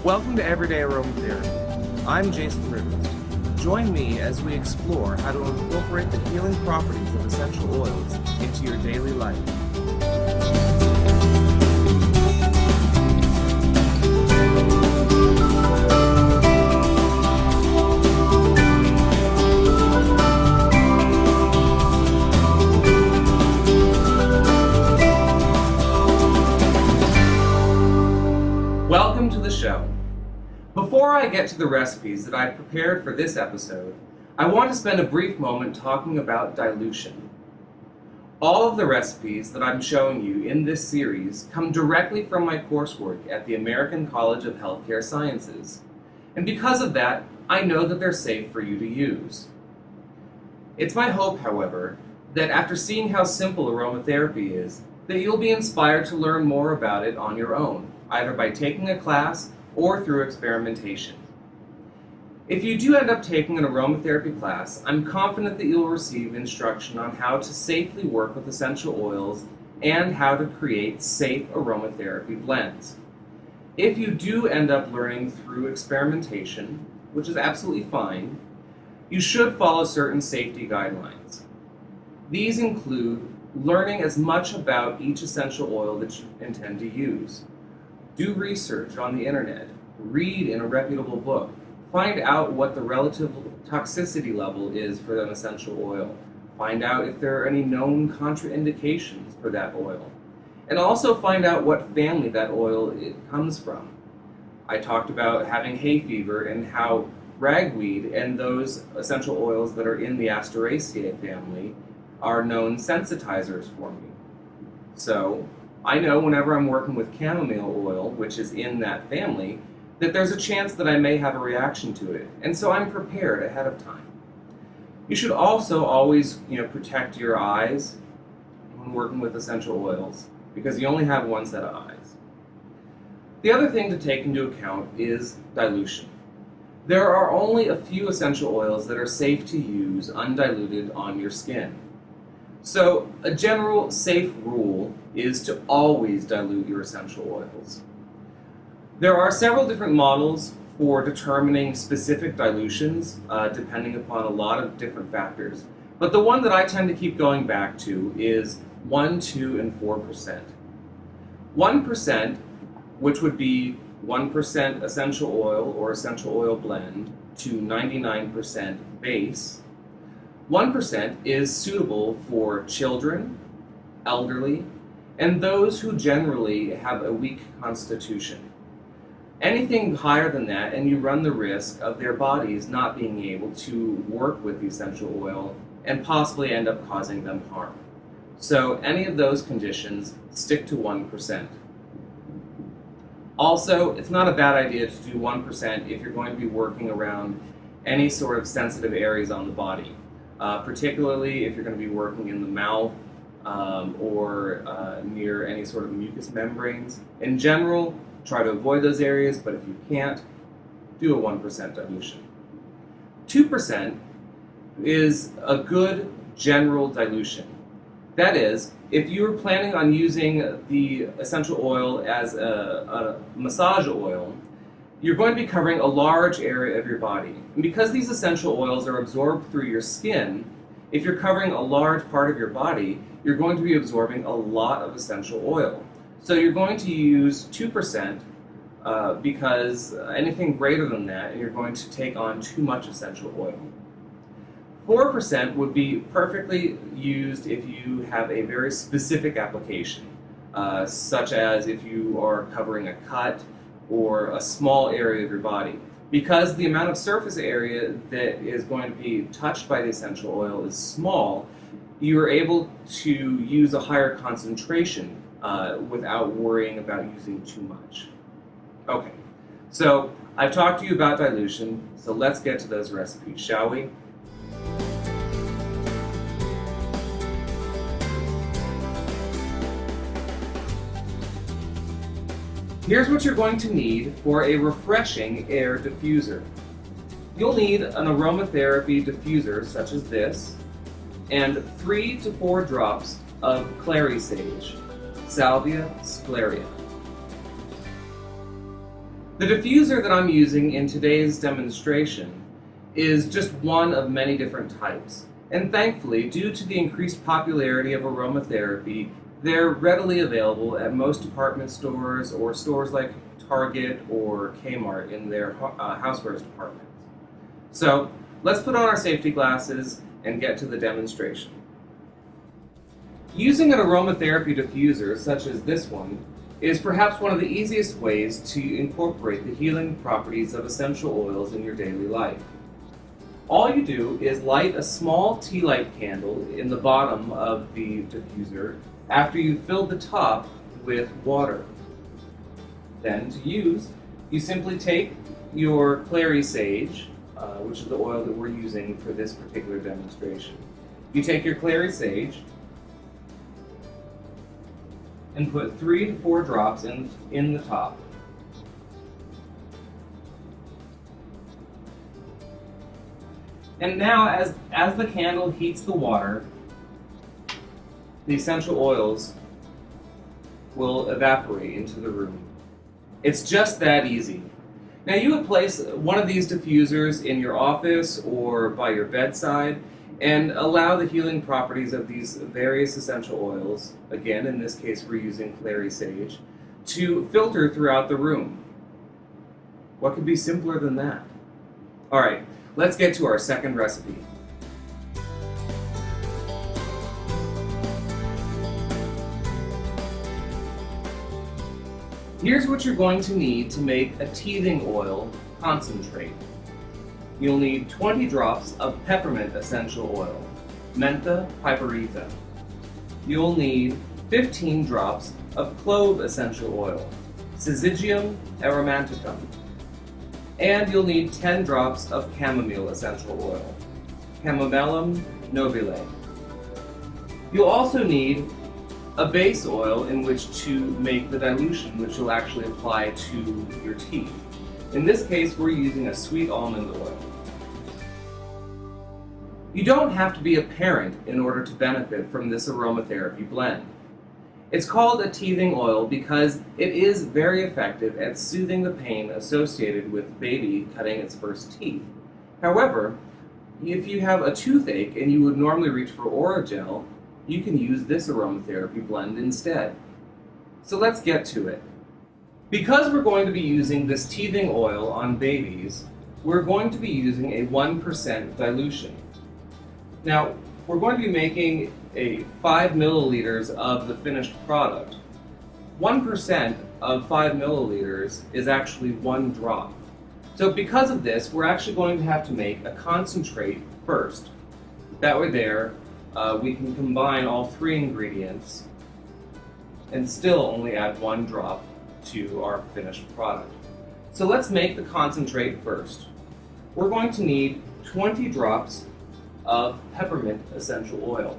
Welcome to Everyday Aromatherapy. I'm Jason Rudi. Join me as we explore how to incorporate the healing properties of essential oils into your daily life. Welcome to the show. Before I get to the recipes that I've prepared for this episode, I want to spend a brief moment talking about dilution. All of the recipes that I'm showing you in this series come directly from my coursework at the American College of Healthcare Sciences, and because of that, I know that they're safe for you to use. It's my hope, however, that after seeing how simple aromatherapy is, that you'll be inspired to learn more about it on your own, either by taking a class or through experimentation. If you do end up taking an aromatherapy class, I'm confident that you'll receive instruction on how to safely work with essential oils and how to create safe aromatherapy blends. If you do end up learning through experimentation, which is absolutely fine, you should follow certain safety guidelines. These include learning as much about each essential oil that you intend to use. Do research on the internet, read in a reputable book, find out what the relative toxicity level is for an essential oil, find out if there are any known contraindications for that oil, and also find out what family that oil comes from. I talked about having hay fever and how ragweed and those essential oils that are in the Asteraceae family are known sensitizers for me. So, I know whenever I'm working with chamomile oil, which is in that family, that there's a chance that I may have a reaction to it, and so I'm prepared ahead of time. You should also always, protect your eyes when working with essential oils, because you only have one set of eyes. The other thing to take into account is dilution. There are only a few essential oils that are safe to use undiluted on your skin. So, a general safe rule is to always dilute your essential oils. There are several different models for determining specific dilutions, depending upon a lot of different factors. But the one that I tend to keep going back to is 1, 2, and 4%. 1%, which would be 1% essential oil or essential oil blend to 99% base, 1% is suitable for children, elderly, and those who generally have a weak constitution. Anything higher than that, and you run the risk of their bodies not being able to work with the essential oil and possibly end up causing them harm. So any of those conditions, stick to 1%. Also, it's not a bad idea to do 1% if you're going to be working around any sort of sensitive areas on the body. Particularly if you're going to be working in the mouth or near any sort of mucous membranes. In general, try to avoid those areas, but if you can't, do a 1% dilution. 2% is a good general dilution. That is, if you're planning on using the essential oil as a massage oil, you're going to be covering a large area of your body. And because these essential oils are absorbed through your skin, if you're covering a large part of your body, you're going to be absorbing a lot of essential oil. So you're going to use 2% because anything greater than that, you're going to take on too much essential oil. 4% would be perfectly used if you have a very specific application, such as if you are covering a cut, or a small area of your body. Because the amount of surface area that is going to be touched by the essential oil is small, you are able to use a higher concentration without worrying about using too much. Okay, so I've talked to you about dilution, so let's get to those recipes, shall we? Here's what you're going to need for a refreshing air diffuser. You'll need an aromatherapy diffuser such as this, and 3 to 4 drops of clary sage, Salvia scleria. The diffuser that I'm using in today's demonstration is just one of many different types. And thankfully, due to the increased popularity of aromatherapy, they're readily available at most department stores or stores like Target or Kmart in their housewares departments. So let's put on our safety glasses and get to the demonstration. Using an aromatherapy diffuser such as this one is perhaps one of the easiest ways to incorporate the healing properties of essential oils in your daily life. All you do is light a small tea light candle in the bottom of the diffuser after you've filled the top with water. Then to use, you simply take your clary sage, which is the oil that we're using for this particular demonstration. You take your clary sage and put 3 to 4 drops in the top. And now as the candle heats the water, the essential oils will evaporate into the room. It's just that easy. Now you would place one of these diffusers in your office or by your bedside and allow the healing properties of these various essential oils, again in this case we're using clary sage, to filter throughout the room. What could be simpler than that? Alright, let's get to our second recipe. Here's what you're going to need to make a teething oil concentrate. You'll need 20 drops of peppermint essential oil, Mentha piperita. You'll need 15 drops of clove essential oil, Syzygium aromaticum. And you'll need 10 drops of chamomile essential oil, Chamomellum nobile. You'll also need a base oil in which to make the dilution, which you'll actually apply to your tea. In this case, we're using a sweet almond oil. You don't have to be a parent in order to benefit from this aromatherapy blend. It's called a teething oil because it is very effective at soothing the pain associated with baby cutting its first teeth. However, if you have a toothache and you would normally reach for Orajel, you can use this aromatherapy blend instead. So let's get to it. Because we're going to be using this teething oil on babies, we're going to be using a 1% dilution. Now, we're going to be making 5 milliliters of the finished product. 1% of 5 milliliters is actually 1 drop. So because of this, we're actually going to have to make a concentrate first. That way we can combine all 3 ingredients and still only add 1 drop to our finished product. So let's make the concentrate first. We're going to need 20 drops of peppermint essential oil.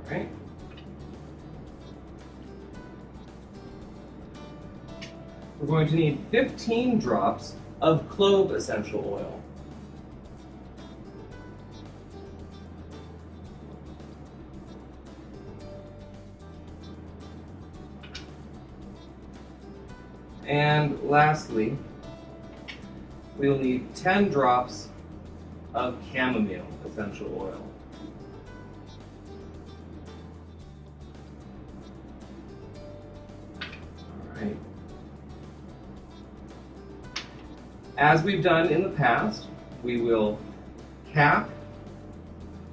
Right. We're going to need 15 drops of clove essential oil. And lastly, we'll need 10 drops of chamomile essential oil. Right. As we've done in the past, we will cap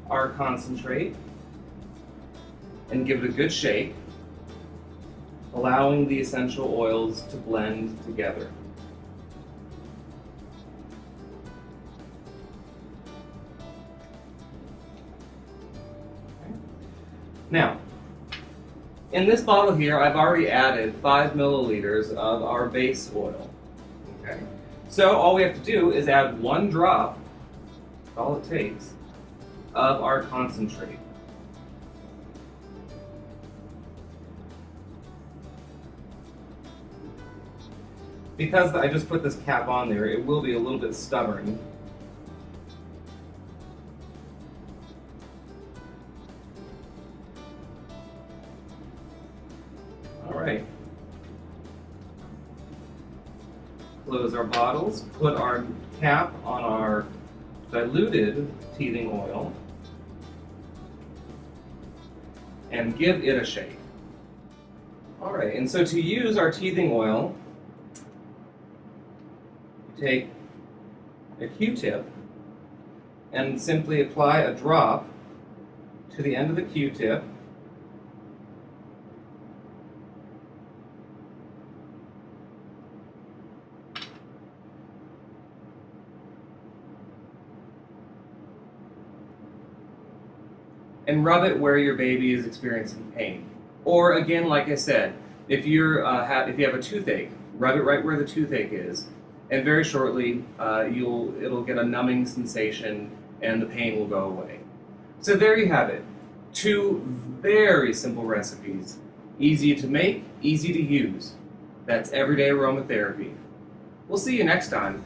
our concentrate and give it a good shake, allowing the essential oils to blend together. Okay. Now, in this bottle here, I've already added 5 milliliters of our base oil. Okay. So all we have to do is add 1 drop, that's all it takes, of our concentrate. Because I just put this cap on there, it will be a little bit stubborn. All right. Close our bottles, put our cap on our diluted teething oil, and give it a shake. All right, and so to use our teething oil, you take a Q-tip and simply apply a drop to the end of the Q-tip. And rub it where your baby is experiencing pain. Or again, like I said, if you have a toothache, rub it right where the toothache is, and very shortly it'll get a numbing sensation, and the pain will go away. So there you have it, 2 very simple recipes, easy to make, easy to use. That's everyday aromatherapy. We'll see you next time.